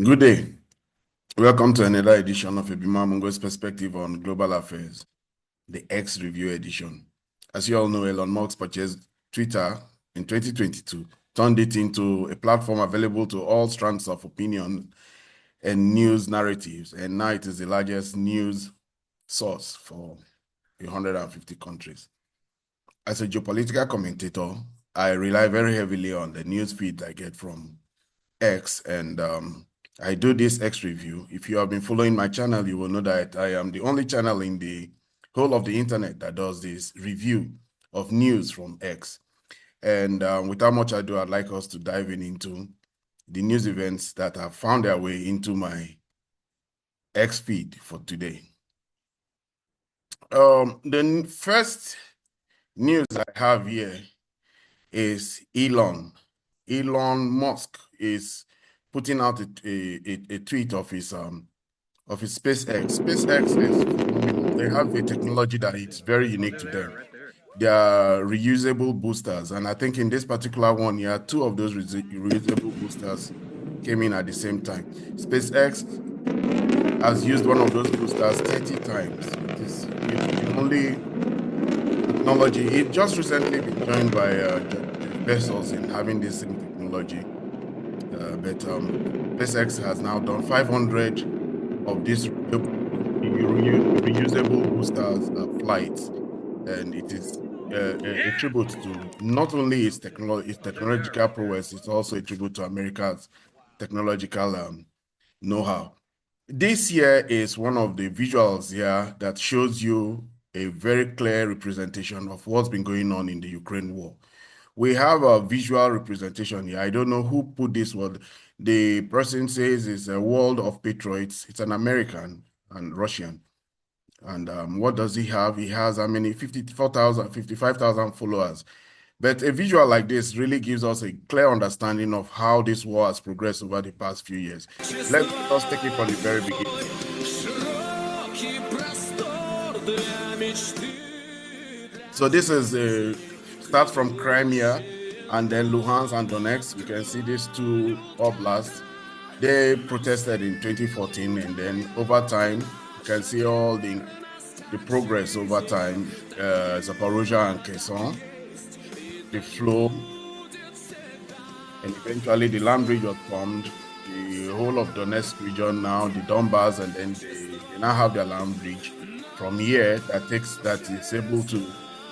Good day. Welcome to another edition of Ebima Mungo's Perspective on Global Affairs, the X Review edition. As you all know, Elon Musk purchased Twitter in 2022, turned it into a platform available to all strands of opinion and news narratives, and now it is the largest news source for 150 countries. As a geopolitical commentator, I rely very heavily on the news feed I get from X, and I do this X review. If you have been following my channel, you will know that I am the only channel in the whole of the internet that does this review of news from X. And without much ado, I'd like us to dive into the news events that have found their way into my X feed for today. The first news I have here is Elon Musk is putting out a tweet of his SpaceX. SpaceX is phenomenal. They have a technology that it's very unique to them. They are reusable boosters, and I think in this particular one, yeah, two of those reusable boosters came in at the same time. SpaceX has used one of those boosters 30 times. It is the only technology. It just recently been joined by Bezos in having this same technology. But SpaceX has now done 500 of these reusable boosters flights, and it is a tribute to not only its technological prowess, it's also a tribute to America's technological know-how. This here is one of the visuals here that shows you a very clear representation of what's been going on in the Ukraine war. We have a visual representation here. I don't know who put this word. The person says it's a world of patriots. It's an American and Russian. And what does he have? He has how many? 54,000, 55,000 followers. But a visual like this really gives us a clear understanding of how this war has progressed over the past few years. Let us take it from the very beginning. So this is starts from Crimea and then Luhansk and Donetsk. You can see these two oblasts. They protested in 2014, and then over time, you can see all the progress over time. Zaporozhye and Kherson, the flow, and eventually the land bridge was formed. The whole of Donetsk region now, the Donbass, and then they now have their land bridge from here that is able to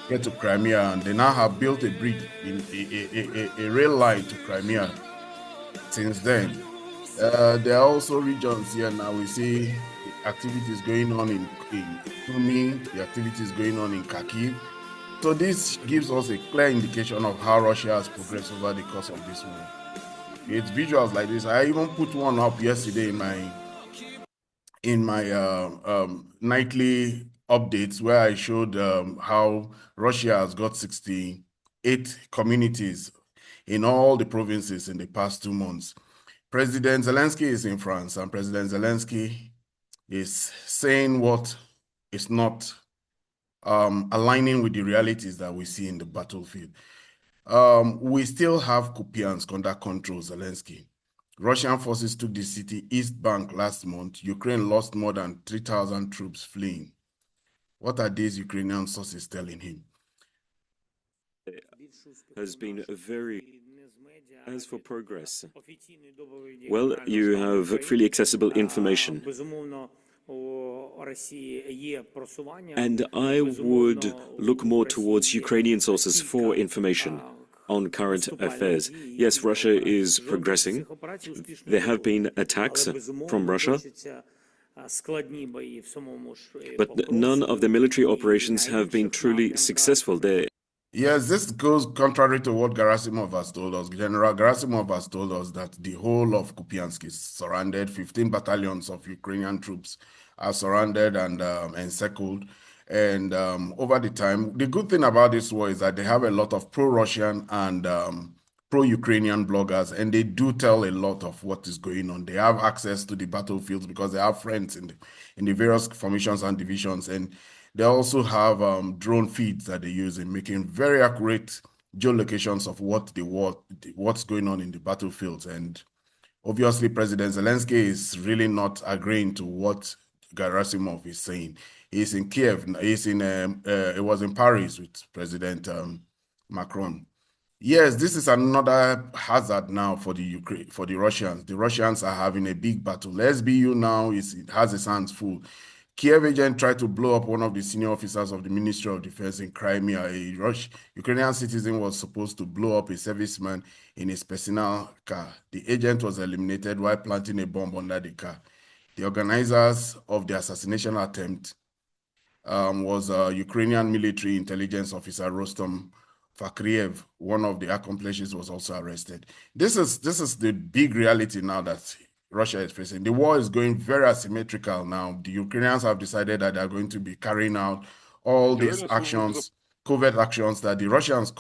get to Crimea, and they now have built a bridge, a rail line to Crimea since then. There are also regions here now. We see activities going on in Fumes, the activities going on in Kharkiv. So this gives us a clear indication of how Russia has progressed over the course of this war. It's visuals like this. I even put one up yesterday in my nightly updates where I showed how Russia has got 68 communities in all the provinces in the past 2 months. President Zelensky is in France, and President Zelensky is saying what is not aligning with the realities that we see in the battlefield. We still have Kupiansk under control, Zelensky. Russian forces took the city East Bank last month. Ukraine lost more than 3,000 troops fleeing. What are these Ukrainian sources telling him? Has been as for progress, well, you have freely accessible information. And I would look more towards Ukrainian sources for information on current affairs. Yes, Russia is progressing. There have been attacks from Russia, but none of the military operations have been truly successful there. Yes, this goes contrary to what Gerasimov has told us. General Gerasimov has told us that the whole of Kupiansk is surrounded. 15 battalions of Ukrainian troops are surrounded and encircled. And over the time, the good thing about this war is that they have a lot of pro-Russian and pro-Ukrainian bloggers, and they do tell a lot of what is going on. They have access to the battlefields because they have friends in the various formations and divisions, and they also have drone feeds that they use in making very accurate geolocations of what's going on in the battlefields. And Obviously, President Zelensky is really not agreeing to what Gerasimov is saying. He's in Kiev. It was in Paris with President Macron. Yes, this is another hazard now for the Ukraine, for the Russians. The Russians are having a big battle. SBU now it has its hands full. Kiev agent tried to blow up one of the senior officers of the Ministry of Defense in Crimea. Ukrainian citizen was supposed to blow up a serviceman in his personal car. The agent was eliminated while planting a bomb under the car. The organizers of the assassination attempt was Ukrainian military intelligence officer Rostom Fakriev. One of the accomplices was also arrested. This is the big reality now that Russia is facing. The war is going very asymmetrical now. The Ukrainians have decided that they're going to be carrying out all these actions, covert actions that the Russians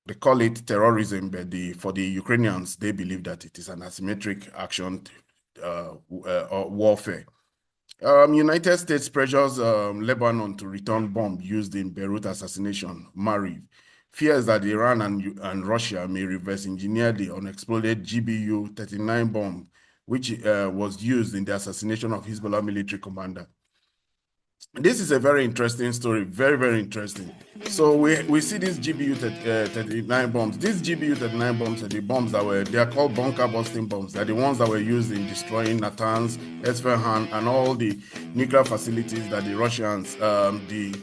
they call it terrorism, but for the Ukrainians, they believe that it is an asymmetric action or warfare. United States pressures Lebanon to return bomb used in Beirut assassination, Mariv. Fears that Iran and Russia may reverse engineer the unexploded GBU-39 bomb, which was used in the assassination of Hezbollah military commander. This is a very interesting story, very, very interesting. So we see these GBU-39 bombs. These GBU-39 bombs are the bombs they are called bunker busting bombs. They're the ones that were used in destroying Natanz, Esfahan, and all the nuclear facilities that the Russians, the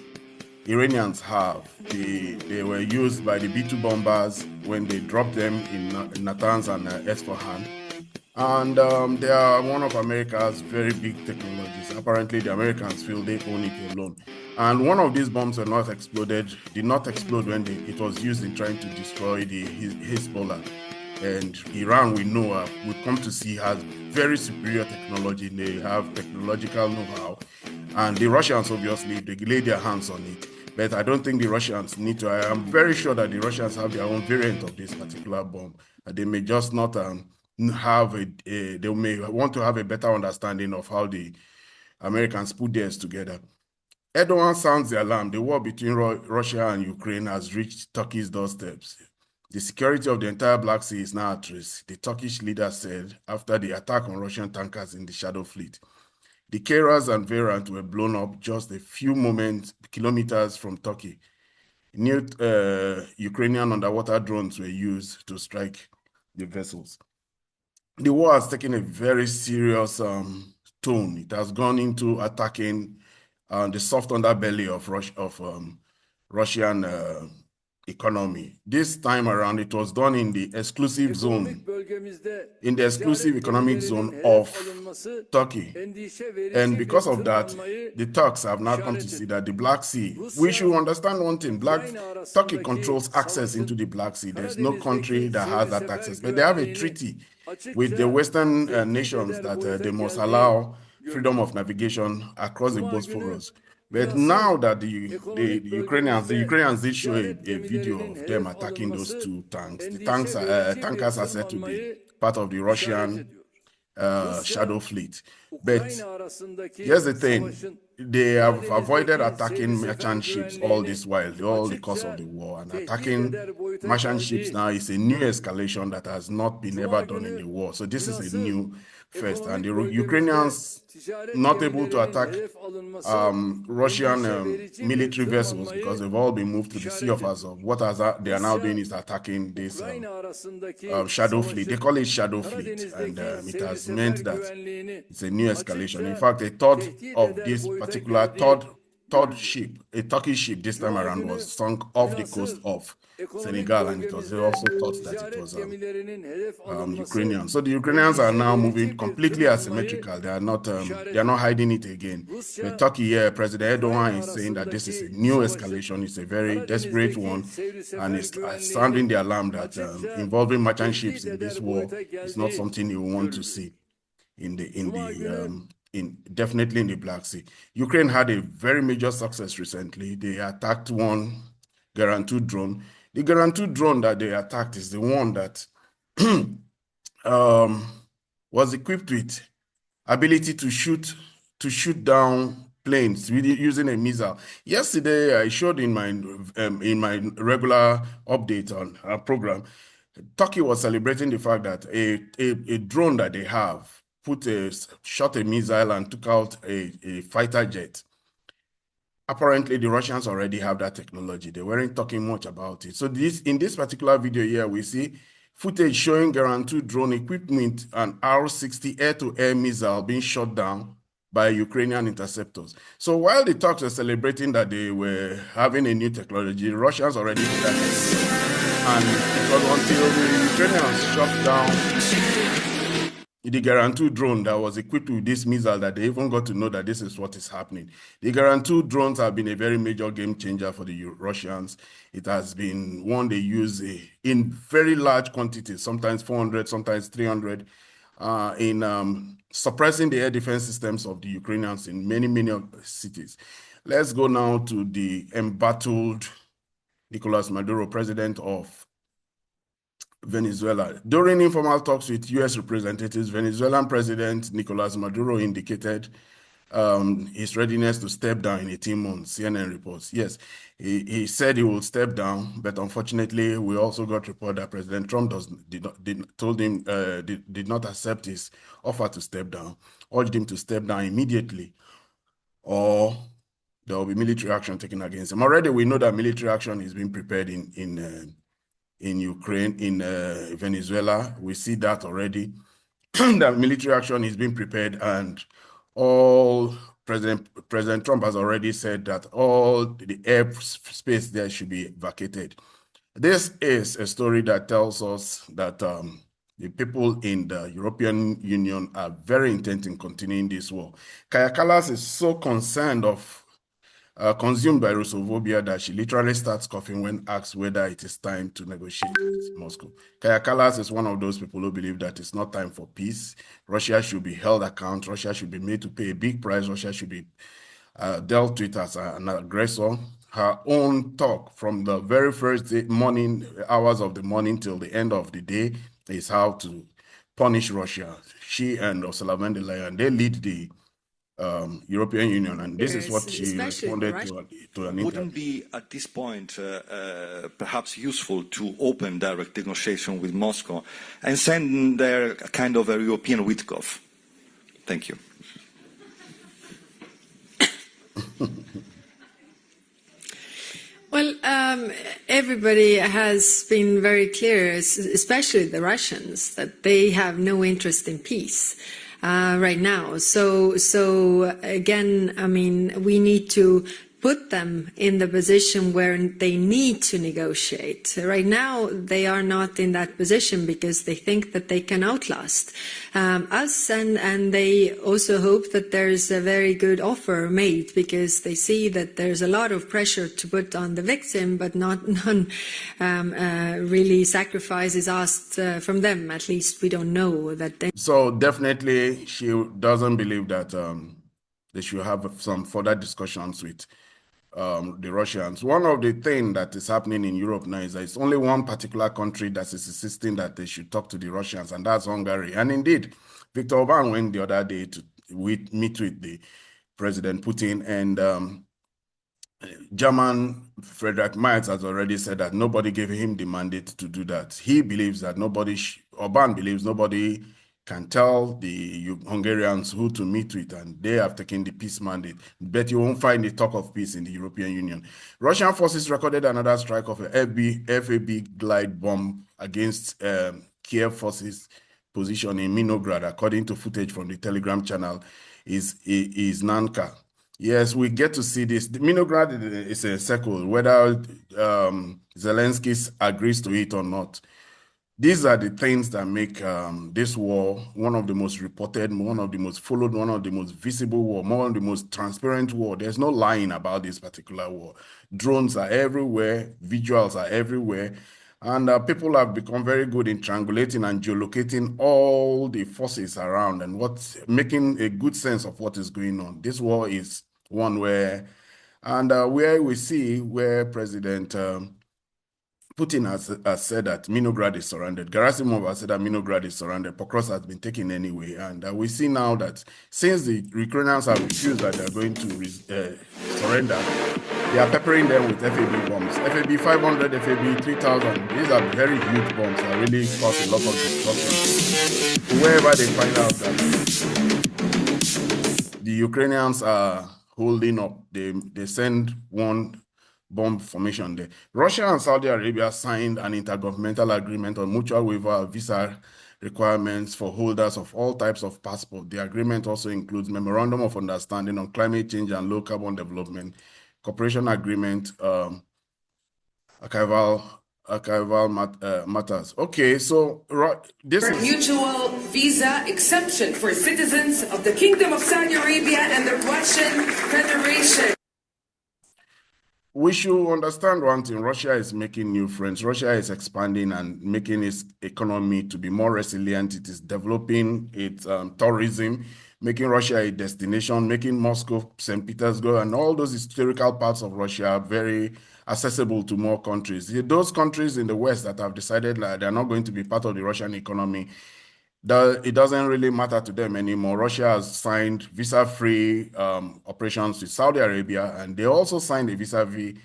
Iranians have. They were used by the B-2 bombers when they dropped them in Natanz and Esfahan. And they are one of America's very big technologies. Apparently, the Americans feel they own it alone. And one of these bombs did not explode when it was used in trying to destroy the Hezbollah. And Iran, we know, we've come to see, has very superior technology. They have technological know-how. And the Russians, obviously, they lay their hands on it. But I don't think the Russians need to. I am very sure that the Russians have their own variant of this particular bomb. They may just not they may want to have a better understanding of how the Americans put theirs together. Erdogan sounds the alarm. The war between Russia and Ukraine has reached Turkey's doorsteps. The security of the entire Black Sea is now at risk, the Turkish leader said after the attack on Russian tankers in the Shadow Fleet. The Keras and Verant were blown up just a few kilometers from Turkey. New Ukrainian underwater drones were used to strike the vessels. The war has taken a very serious tone. It has gone into attacking the soft underbelly of Russian economy. This time around, it was done in the exclusive zone, in the exclusive economic zone of Turkey. And because of that, the Turks have now come to see that the Black Sea, we should understand one thing, Turkey controls access into the Black Sea. There's no country that has that access, but they have a treaty with the Western nations that they must allow freedom of navigation across the Bosphorus. But now that the Ukrainians did show a video of them attacking those two tanks. The tankers are said to be part of the Russian Shadow Fleet. But here's the thing, they have avoided attacking merchant ships all this while, all the cause of the war. And attacking merchant ships now is a new escalation that has not been ever done in the war. So this is a new first. And the Ukrainians not able to attack Russian military vessels because they've all been moved to the Sea of Azov. What they are now doing is attacking this Shadow Fleet. They call it Shadow Fleet, and it has meant that it's a new escalation. In fact, a third of this particular third ship, a Turkish ship this time around, was sunk off the coast of Senegal, and it was also thought that it was Ukrainian. So the Ukrainians are now moving completely asymmetrical. They are not hiding it again. But Turkey, President Erdogan is saying that this is a new escalation. It's a very desperate one, and it's sounding the alarm that involving merchant ships in this war is not something you want to see definitely in the Black Sea. Ukraine had a very major success recently. They attacked one Guarantee drone. The Guarantee drone that they attacked is the one that was equipped with ability to shoot down planes using a missile. Yesterday, I showed in my regular update on our program Turkey was celebrating the fact that a drone that they have shot a missile and took out a fighter jet. Apparently, the Russians already have that technology. They weren't talking much about it. So in this particular video here, we see footage showing Guarantee drone equipment and R-60 air-to-air missile being shot down by Ukrainian interceptors. So while the Turks were celebrating that they were having a new technology, the Russians already did that. And it was until the Ukrainians shot down the Guarantee drone that was equipped with this missile that they even got to know that this is what is happening. The Guarantee drones have been a very major game changer for the Russians. It has been one they use in very large quantities, sometimes 400, sometimes 300, in suppressing the air defense systems of the Ukrainians in many, many cities. Let's go now to the embattled Nicolas Maduro, president of Venezuela. During informal talks with U.S. representatives, Venezuelan President Nicolas Maduro indicated his readiness to step down in 18 months, CNN reports. Yes, he said he will step down, but unfortunately, we also got report that President Trump did not accept his offer to step down, urged him to step down immediately, or there will be military action taken against him. Already, we know that military action is being prepared in Ukraine, in Venezuela. We see that already. That military action is being prepared, and President Trump has already said that all the airspace there should be vacated. This is a story that tells us that the people in the European Union are very intent in continuing this war. Kaja Kallas is so concerned of consumed by Russophobia that she literally starts coughing when asked whether it is time to negotiate with Moscow. Kaja Kallas is one of those people who believe that it's not time for peace. Russia should be held account. Russia should be made to pay a big price. Russia should be dealt with as an aggressor. Her own talk from the very first morning, hours of the morning till the end of the day, is how to punish Russia. She and Ursula von der Leyen, they lead the European Union, and this is what she responded to an interview. Wouldn't be at this point perhaps useful to open direct negotiation with Moscow and send there a kind of a European Witkoff? Thank you. Well, everybody has been very clear, especially the Russians, that they have no interest in peace. Right now. So again, I mean, we need to put them in the position where they need to negotiate. Right now, they are not in that position because they think that they can outlast us, and they also hope that there's a very good offer made because they see that there's a lot of pressure to put on the victim, but none really sacrifice is asked from them. At least we don't know that they. So definitely, she doesn't believe that they should have some further discussions with the Russians. One of the things that is happening in Europe now is that it's only one particular country that is insisting that they should talk to the Russians, and that's Hungary. And indeed, Viktor Orban went the other day to meet with the President Putin, and German Friedrich Merz has already said that nobody gave him the mandate to do that. He believes that Orban believes nobody can tell the Hungarians who to meet with, and they have taken the peace mandate. But you won't find the talk of peace in the European Union. Russian forces recorded another strike of a FAB glide bomb against Kiev forces position in Minograd, according to footage from the Telegram channel, is Nanka. Yes, we get to see this. Minograd is a circle, whether Zelensky agrees to it or not. These are the things that make this war one of the most reported, one of the most followed, one of the most visible war, one of the most transparent war. There's no lying about this particular war. Drones are everywhere, visuals are everywhere, and people have become very good in triangulating and geolocating all the forces around and making a good sense of what is going on. This war is one where we see where President Putin has said that Minograd is surrounded. Gerasimov has said that Minograd is surrounded. Pokros has been taken anyway. And we see now that since the Ukrainians have refused that they're going to surrender, They are peppering them with FAB bombs. FAB 500, FAB 3000. These are very huge bombs that really cause a lot of destruction. Wherever they find out that the Ukrainians are holding up, they send one bomb formation there. Russia and Saudi Arabia signed an intergovernmental agreement on mutual waiver of visa requirements for holders of all types of passport. The agreement also includes memorandum of understanding on climate change and low carbon development, cooperation agreement, archival matters. Okay, so this is mutual visa exemption for citizens of the Kingdom of Saudi Arabia and the Russian Federation. We should understand one thing. Russia is making new friends. Russia is expanding and making its economy to be more resilient. It is developing its tourism, making Russia a destination, making Moscow, St. Petersburg, and all those historical parts of Russia very accessible to more countries. Those countries in the West that have decided that they're not going to be part of the Russian economy, it doesn't really matter to them anymore. Russia has signed visa-free operations with Saudi Arabia, and they also signed a visa-free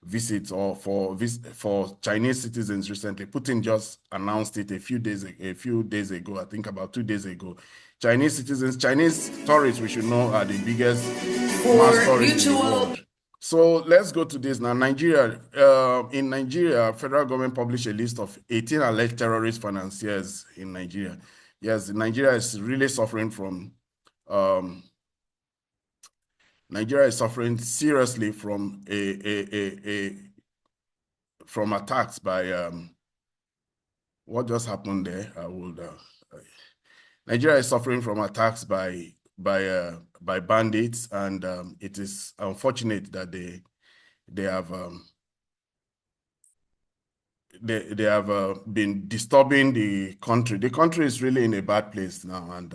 visit for Chinese citizens recently. Putin just announced it a few days ago, I think about 2 days ago. Chinese citizens, Chinese tourists, we should know, are the biggest mass tourists in the world. So let's go to this now. Nigeria. In Nigeria, federal government published a list of 18 alleged terrorist financiers in Nigeria. Yes, Nigeria is really suffering from Nigeria is suffering seriously from from attacks by what just happened there. Nigeria is suffering from attacks by bandits, and it is unfortunate that they have been disturbing the country. The country is really in a bad place now, and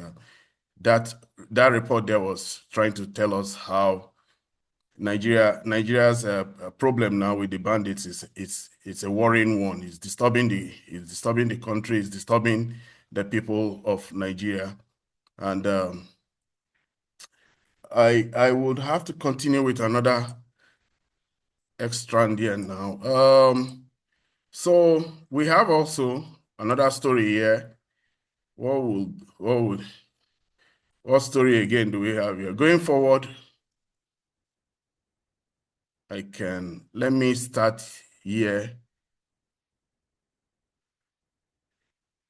that report there was trying to tell us how Nigeria's problem now with the bandits is it's a worrying one. It's disturbing the country. It's disturbing the people of Nigeria, and I would have to continue with another extrand here now. So we have also another story here. What story again do we have here? Going forward, let me start here.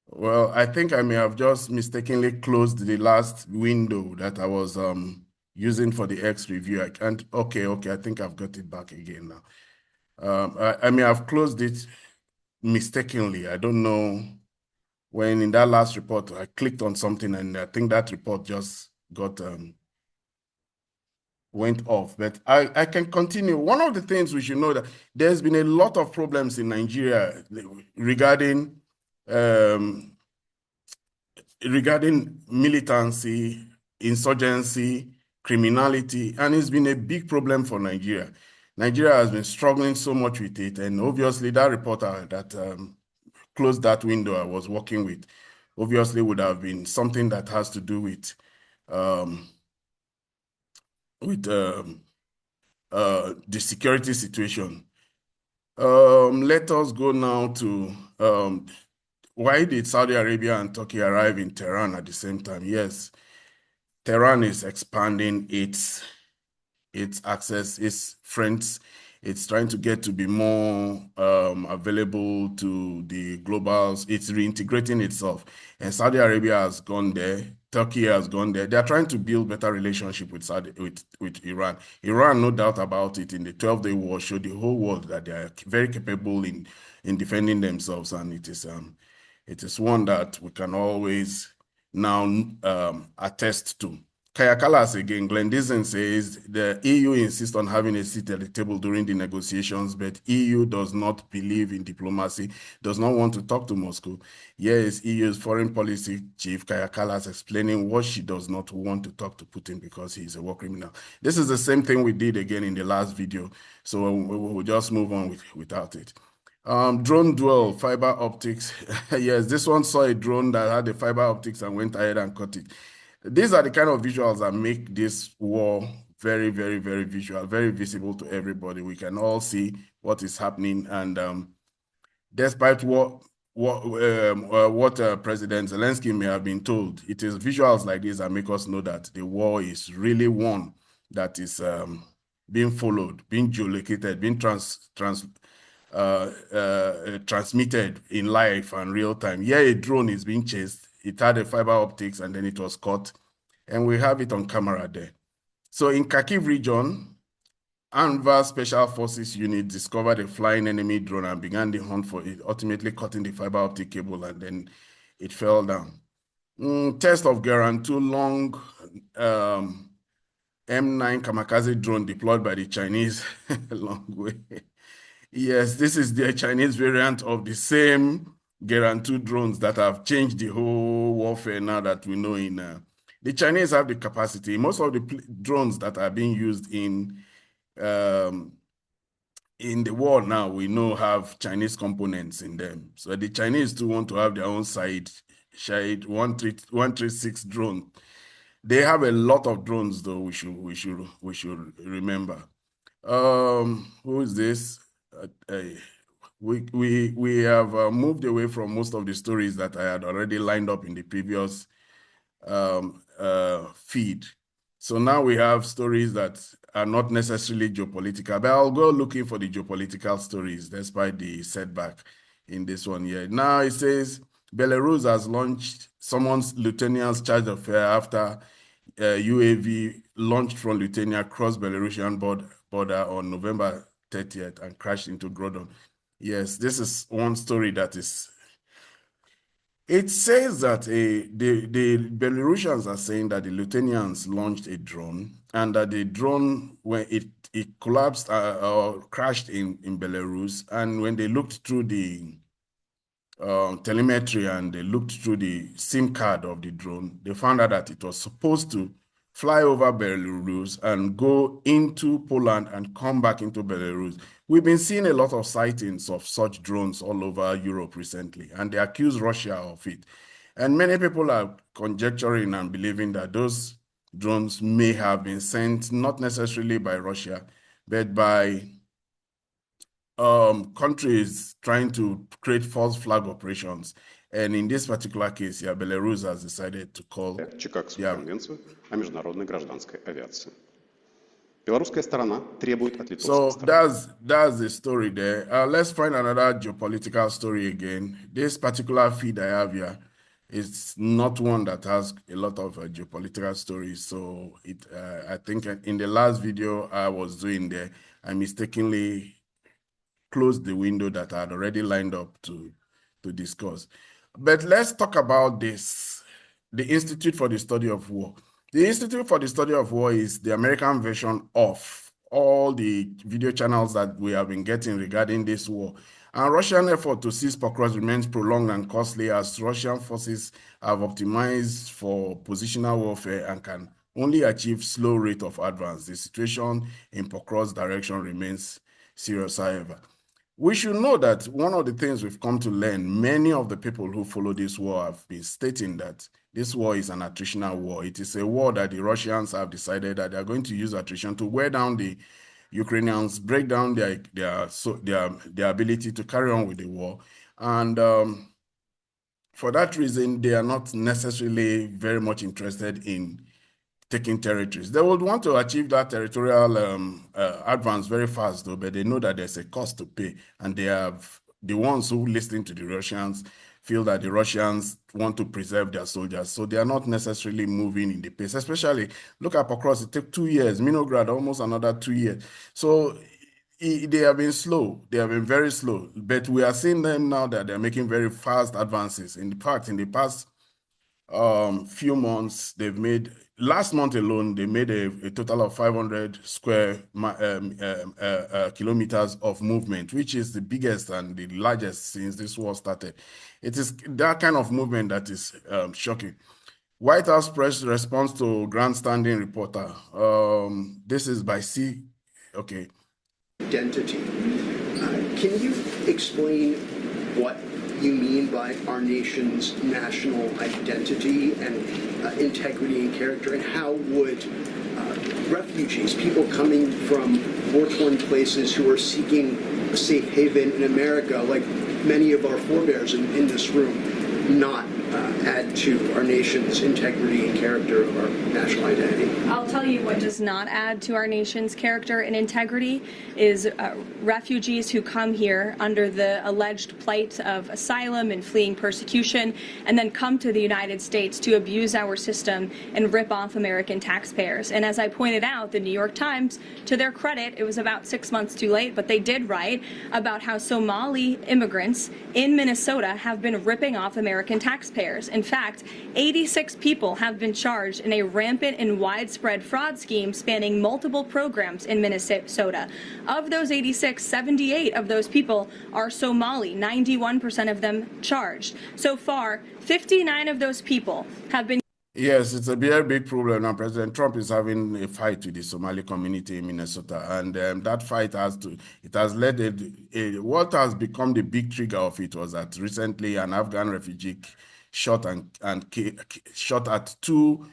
Well, I think I may have just mistakenly closed the last window that I was using for the X review. I can't, okay, I think I've got it back again now. I may have closed it mistakenly. I don't know. When in that last report, I clicked on something and I think that report just got went off. But I can continue. One of the things we should know that there's been a lot of problems in Nigeria regarding militancy, insurgency, criminality, and it's been a big problem for Nigeria. Nigeria has been struggling so much with it, and obviously that reporter that closed that window I was working with obviously would have been something that has to do with the security situation. Let us go now to why did Saudi Arabia and Turkey arrive in Tehran at the same time? Yes, Tehran is expanding its access, its friends. It's trying to get to be more available to the globals. It's reintegrating itself. And Saudi Arabia has gone there. Turkey has gone there. They're trying to build better relationship with Iran. Iran, no doubt about it, in the 12-day war showed the whole world that they are very capable in defending themselves. And it is one that we can always now attest to. Kaya Kallas again, Glendison says the EU insists on having a seat at the table during the negotiations, but EU does not believe in diplomacy, does not want to talk to Moscow. Here is EU's foreign policy chief, Kaya Kallas, explaining what she does not want to talk to Putin because he is a war criminal. This is the same thing we did again in the last video, so we'll just move on without it. Drone duel, fiber optics. Yes, this one saw a drone that had the fiber optics and went ahead and cut it. These are the kind of visuals that make this war very, very, very visual, very visible to everybody. We can all see what is happening. And despite what President Zelensky may have been told, it is visuals like this that make us know that the war is really one that is being followed, being geolocated, being transmitted in live and real time. Here, a drone is being chased. It had a fiber optics and then it was caught. And we have it on camera there. So in Kharkiv region, ANVA Special Forces unit discovered a flying enemy drone and began the hunt for it, ultimately cutting the fiber optic cable, and then it fell down. Test of Garand 2 long M9 kamikaze drone deployed by the Chinese. Long way. Yes, this is the Chinese variant of the same Garand 2 drones that have changed the whole warfare now that we know in. The Chinese have the capacity. Most of the drones that are being used in the war now, we know have Chinese components in them. So the Chinese too want to have their own Shahid 136 drone. They have a lot of drones though. We should remember. Who is this? We have moved away from most of the stories that I had already lined up in the previous feed. So now we have stories that are not necessarily geopolitical, but I'll go looking for the geopolitical stories despite the setback in this one here. Now it says Belarus has launched someone's Lithuanians charge of fire after UAV launched from Lithuania crossed Belarusian border on November 30th and crashed into Grodon. Yes, this is one story that is. It says that the Belarusians are saying that the Lithuanians launched a drone and that the drone, when it collapsed or crashed in Belarus, and when they looked through the telemetry and they looked through the SIM card of the drone, they found out that it was supposed to fly over Belarus and go into Poland and come back into Belarus. We've been seeing a lot of sightings of such drones all over Europe recently, and they accuse Russia of it. And many people are conjecturing and believing that those drones may have been sent not necessarily by Russia, but by countries trying to create false flag operations. And in this particular case, yeah, Belarus has decided to call Чикагскую конвенцию о международной гражданской авиации. Белорусская сторона требует от литовской стороны. So that's the story there. Let's find another geopolitical story again. This particular feed I have here is not one that has a lot of geopolitical stories. So I think in the last video I was doing there, I mistakenly closed the window that I had already lined up to discuss. But let's talk about this, the Institute for the Study of War. The Institute for the Study of War is the American version of all the video channels that we have been getting regarding this war. And Russian effort to seize Pokrovsk remains prolonged and costly as Russian forces have optimized for positional warfare and can only achieve slow rate of advance. The situation in Pokrovsk direction remains serious, however. We should know that one of the things we've come to learn, many of the people who follow this war have been stating that this war is an attritional war. It is a war that the Russians have decided that they're going to use attrition to wear down the Ukrainians, break down their ability to carry on with the war. And for that reason, they are not necessarily very much interested in taking territories. They would want to achieve that territorial advance very fast, though, but they know that there's a cost to pay. And they have the ones who listen to the Russians feel that the Russians want to preserve their soldiers. So they are not necessarily moving in the pace, especially look at Pokrovsk, it took 2 years, Minograd, almost another 2 years. So they have been slow. They have been very slow, but we are seeing them now that they're making very fast advances. In fact, in the past few months, they've made, last month alone, they made a total of 500 square kilometers of movement, which is the biggest and the largest since this war started. It is that kind of movement that is shocking. White House press response to grandstanding reporter. This is by C. Okay. Identity. Can you explain what you mean by our nation's national identity and integrity and character, and how would refugees, people coming from war-torn places who are seeking a safe haven in America, like many of our forebears in this room, not add to our nation's integrity and character of our national identity? I'll tell you what does not add to our nation's character and integrity is refugees who come here under the alleged plight of asylum and fleeing persecution, and then come to the United States to abuse our system and rip off American taxpayers. And as I pointed out, the New York Times, to their credit, it was about 6 months too late, but they did write about how Somali immigrants in Minnesota have been ripping off American taxpayers. In fact, 86 people have been charged in a rampant and widespread fraud scheme spanning multiple programs in Minnesota. Of those 86, 78 of those people are Somali, 91% of them charged. So far, 59 of those people have been. Yes, it's a very big problem now. President Trump is having a fight with the Somali community in Minnesota, and that fight has led what has become the big trigger of it was that recently an Afghan refugee shot at two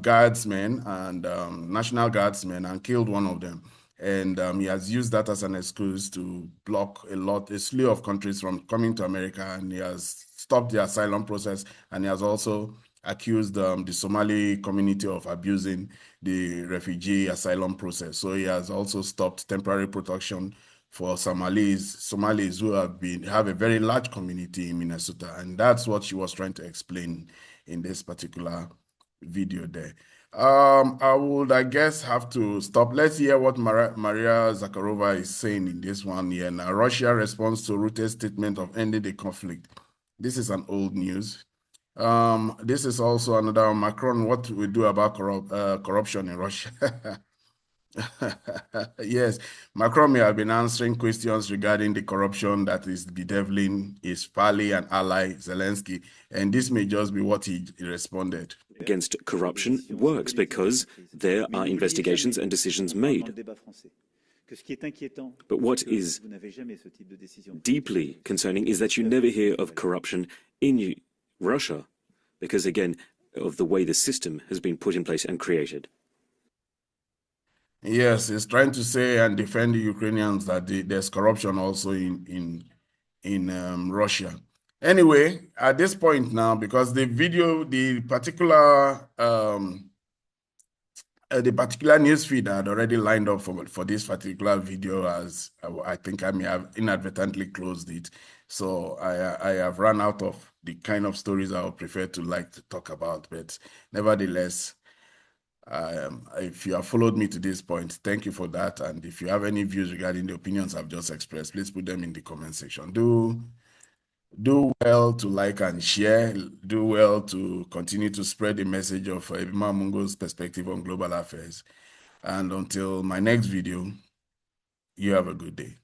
guardsmen and National Guardsmen and killed one of them. And he has used that as an excuse to block a slew of countries from coming to America, and he has stopped the asylum process, and he has also accused the Somali community of abusing the refugee asylum process. So he has also stopped temporary protection for Somalis who have a very large community in Minnesota. And that's what she was trying to explain in this particular video there. I would, I guess, have to stop. Let's hear what Maria Zakharova is saying in this one here. Now, Russia responds to Rute's statement of ending the conflict. This is an old news. This is also another Macron, what we do about corruption in Russia. Yes, Macron may have been answering questions regarding the corruption that is bedeviling his pally and ally Zelensky, and this may just be what he responded. Against corruption works because there are investigations and decisions made. But what is deeply concerning is that you never hear of corruption in Russia because, again, of the way the system has been put in place and created. Yes, he's trying to say and defend the Ukrainians that there's corruption also in Russia. Anyway, at this point now, because the video, the particular news feed I had already lined up for this particular video, as I think I may have inadvertently closed it. So I have run out of the kind of stories I would prefer to like to talk about. But nevertheless, if you have followed me to this point, thank you for that. And if you have any views regarding the opinions I've just expressed, please put them in the comment section. Do well to like and share. Do well to continue to spread the message of Ebima Mungo's perspective on global affairs. And until my next video, you have a good day.